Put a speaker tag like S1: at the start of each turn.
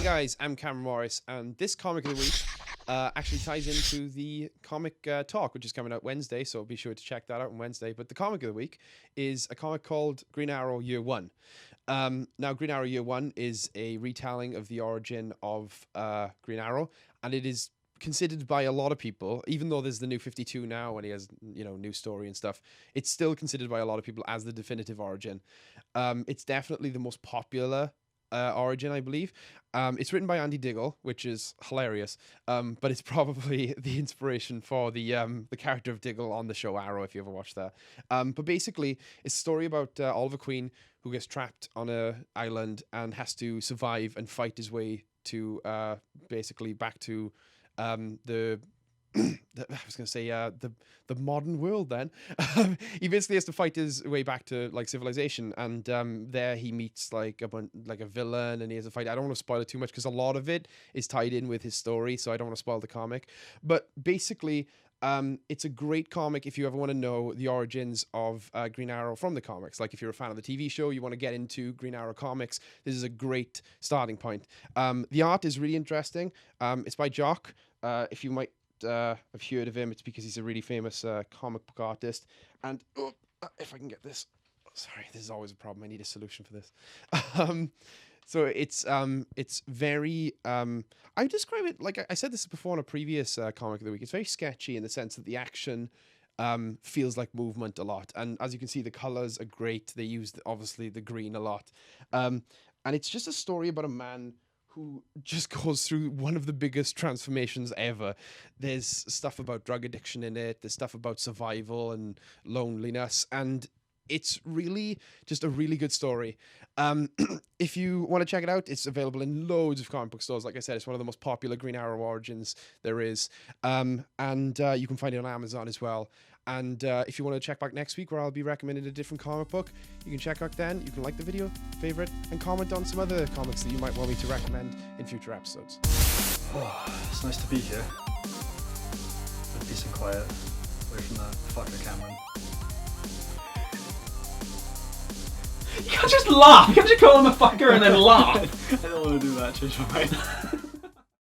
S1: guys, I'm Cameron Morris, and this comic of the week actually ties into the comic talk, which is coming out Wednesday, so be sure to check that out on Wednesday. But the comic of the week is a comic called Green Arrow Year One. Now, Green Arrow Year One is a retelling of the origin of Green Arrow, and it is considered by a lot of people, even though there's the New 52 now and he has, new story and stuff, it's still considered by a lot of people as the definitive origin. It's definitely the most popular origin, I believe. It's written by Andy Diggle, which is hilarious, but it's probably the inspiration for the character of Diggle on the show Arrow, if you ever watched that. But basically, it's a story about Oliver Queen, who gets trapped on an island and has to survive and fight his way to basically back to the modern world. Then he basically has to fight his way back to like civilization, and there he meets like a villain, and he has a fight. I don't want to spoil it too much because a lot of it is tied in with his story, so I don't want to spoil the comic. But basically, it's a great comic if you ever want to know the origins of Green Arrow from the comics. Like if you're a fan of the TV show, you want to get into Green Arrow comics, this is a great starting point. The art is really interesting. It's by Jock. If you might have heard of him, it's because he's a really famous comic book artist. And if I can get this, sorry, this is always a problem. I need a solution for this. So it's very I describe it like I said this before in a previous comic of the week. It's very sketchy in the sense that the action feels like movement a lot, and as you can see, the colors are great. They used obviously the green a lot, and it's just a story about a man who just goes through one of the biggest transformations ever. There's stuff about drug addiction in it. There's stuff about survival and loneliness, and it's really just a really good story. If you want to check it out, it's available in loads of comic book stores. Like I said, it's one of the most popular Green Arrow origins there is. And you can find it on Amazon as well. And if you want to check back next week where I'll be recommending a different comic book, you can check out then. You can like the video, favorite, and comment on some other comics that you might want me to recommend in future episodes.
S2: Oh, it's nice to be here. But peace and quiet, away from that fucker Cameron.
S3: You can't just laugh. You can't just call him a fucker and then laugh.
S2: I don't want to do that, change my mind.